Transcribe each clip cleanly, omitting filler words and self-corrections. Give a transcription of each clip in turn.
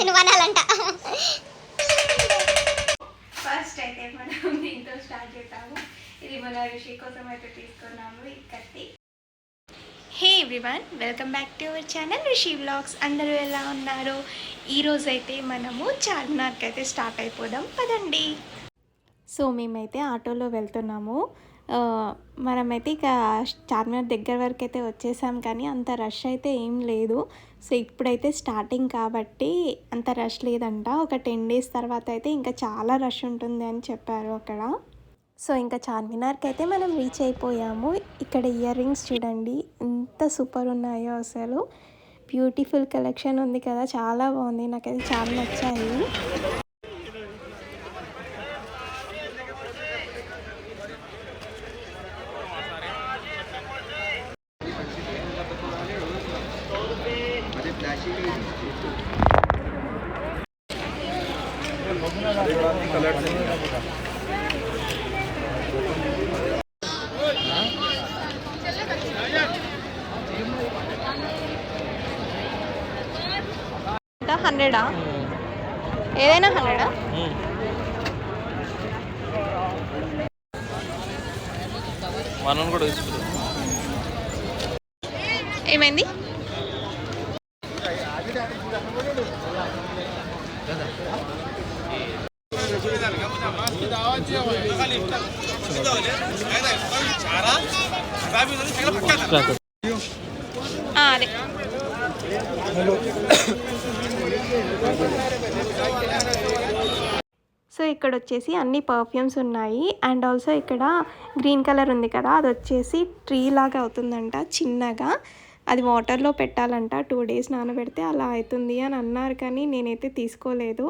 అది నువ్వు అనాలంట. ఫస్ట్ అయితే మనం దీంతో స్టార్ట్ చేద్దాము. ఇది మన రిషి కోసం అయితే తీసుకున్నాము ఈ కత్తి. హే everyone, welcome back to our channel Rishi vlogs. అందరూ ఎలా ఉన్నారు? ఈరోజు అయితే మనము చార్మినార్కి అయితే స్టార్ట్ అయిపోదాం పదండి. సో మేమైతే ఆటోలో వెళ్తున్నాము. మనమైతే ఇక చార్మినార్ దగ్గర వరకు అయితే వచ్చేసాం, కానీ అంత రష్ అయితే ఏం లేదు. సో ఇప్పుడైతే స్టార్టింగ్ కాబట్టి అంత రష్ లేదంట. ఒక 10 days తర్వాత అయితే ఇంకా చాలా రష్ ఉంటుంది అని చెప్పారు అక్కడ. సో ఇంకా చార్మినార్కి అయితే మనం రీచ్ అయిపోయాము. ఇక్కడ ఇయర్ రింగ్స్ చూడండి ఎంత సూపర్ ఉన్నాయో, అసలు బ్యూటిఫుల్ కలెక్షన్ ఉంది కదా, చాలా బాగుంది, నాకైతే చాలా నచ్చాయి. హండ్రెడా? ఏదైనా 100? ఏమైంది? అదే సో ఇక్కడ వచ్చేసి అన్ని పర్ఫ్యూమ్స్ ఉన్నాయి. అండ్ ఆల్సో ఇక్కడ గ్రీన్ కలర్ ఉంది కదా, అది వచ్చేసి ట్రీ లాగా అవుతుందంట చిన్నగా. అది వాటర్లో పెట్టాలంట, 2 days నానబెడితే అలా అవుతుంది అని అన్నారు, కానీ నేనైతే తీసుకోలేదు.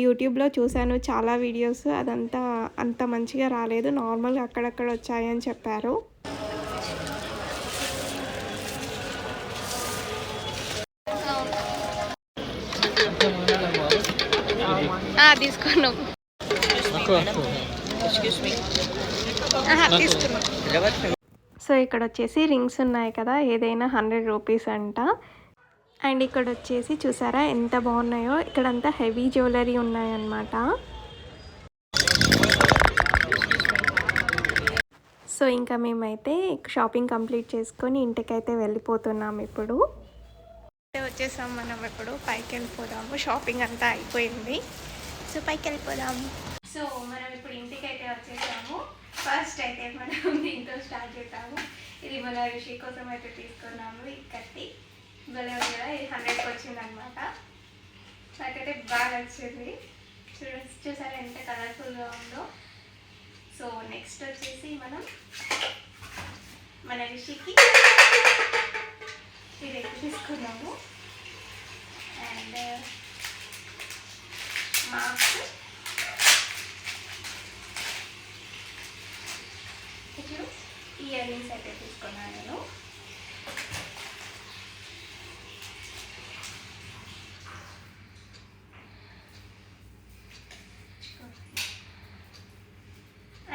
యూట్యూబ్లో చూశాను చాలా వీడియోస్, అదంతా అంత మంచిగా రాలేదు, నార్మల్గా అక్కడక్కడ వచ్చాయని చెప్పారు. తీసుకున్నాం. సో ఇక్కడ వచ్చేసి రింగ్స్ ఉన్నాయి కదా, ఏదైనా 100 rupees అంట. అండ్ ఇక్కడ వచ్చేసి చూసారా ఎంత బాగున్నాయో, ఇక్కడంతా హెవీ జ్యువెలరీ ఉన్నాయన్నమాట. సో ఇంకా మేమైతే షాపింగ్ కంప్లీట్ చేసుకొని ఇంటికైతే వెళ్ళిపోతున్నాం. ఇప్పుడు వచ్చేసాం మనం, ఇప్పుడు పైకి వెళ్ళిపోదాము. షాపింగ్ అంతా అయిపోయింది, సో పైకి వెళ్ళిపోదాము. సో మనం ఇప్పుడు ఇంటికి అయితే వచ్చేసాము. ఫస్ట్ అయితే మనం దీంతో స్టార్ట్ చేద్దాము. ఇది మన రిషి కోసం అయితే తీసుకున్నాము ఈ కత్తి. భలే ఉంది కదా, ఇది 100కి వచ్చింది అనమాట. నాకైతే బాగా నచ్చింది. చూసారా ఎంత కలర్ఫుల్గా ఉందో. సో నెక్స్ట్ వచ్చేసి మనం మన రిషికి ఇది తీసుకున్నాము. అండ్ మాస్క్, ఇప్పుడు ఇయర్ రింగ్స్ అయితే తీసుకున్నాను నేను.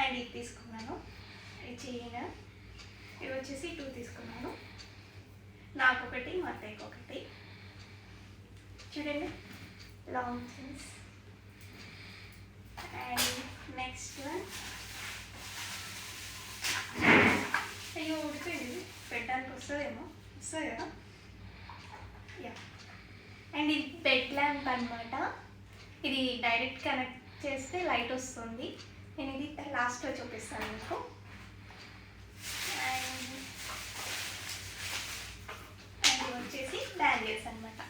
అండ్ ఇది తీసుకున్నాను, ఈ చైన్. ఇవి వచ్చేసి 2 తీసుకున్నాను, నాకు ఒకటి, మా అత్తయ్యకి ఒకటి. చూడండి long chains. And next one, అయ్యో ఉడిపోయింది, పెట్టడానికి వస్తుందేమో, వస్తుంది కదా. యా. అండ్ ఇది బెడ్ ల్యాంప్ అనమాట. ఇది డైరెక్ట్ కనెక్ట్ చేస్తే లైట్ వస్తుంది. నేను ఇది లాస్ట్లో చూపిస్తాను మీకు. అండ్ ఇది వచ్చేసి బ్యాంగిల్స్ అనమాట.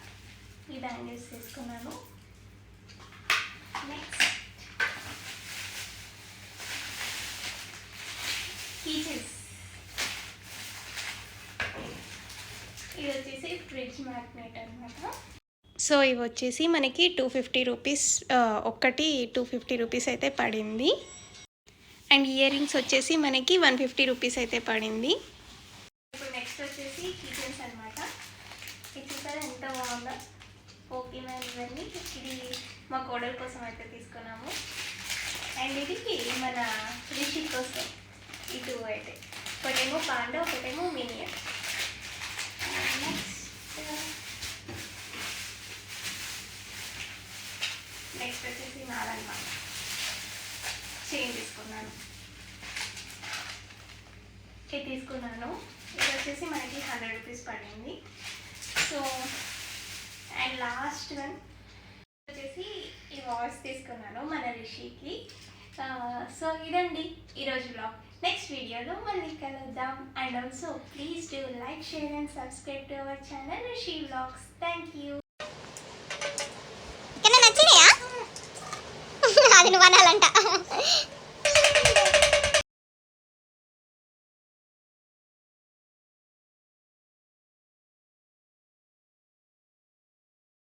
ఈ బ్యాంగిల్స్ తీసుకున్నాను. నెక్స్ట్ కీచెస్. ఇది వచ్చేసి ఫ్రిడ్జ్ మ్యాగ్నెట్ అనమాట. సో ఇవి వచ్చేసి మనకి 250 rupees, ఒక్కటి 250 rupees అయితే పడింది. అండ్ ఇయర్ రింగ్స్ వచ్చేసి మనకి 150 rupees అయితే పడింది. ఇప్పుడు నెక్స్ట్ వచ్చేసి కీచెన్స్ అనమాట. ఇది చూసారా ఎంత బాగుందో, పోకీమాన్ ఇవన్నీ. ఇది మా కోడల కోసం అయితే తీసుకున్నాము. అండ్ ఇది మన రిషి కోసం ఈ 2 అయితే, ఒకటేమో పాండా, ఒకటేమో మినియన్. నెక్స్ట్ నాదనమాట. చైన్ తీసుకున్నాను. ఇది తీసుకున్నాను. ఇది వచ్చేసి మనకి 100 రూపీస్ పడింది. సో అండ్ లాస్ట్ వన్ వచ్చేసి ఈ వాచ్ తీసుకున్నాను మన రిషికి. సో ఇదండి ఈరోజు బ్లాగ్. నెక్స్ట్ వీడియోలో మళ్ళీ కలుద్దాం. And also please do like, share and subscribe to our channel Rishi vlogs. Thank you. నచ్చినాయా? అది నువ్వు అనాలంట.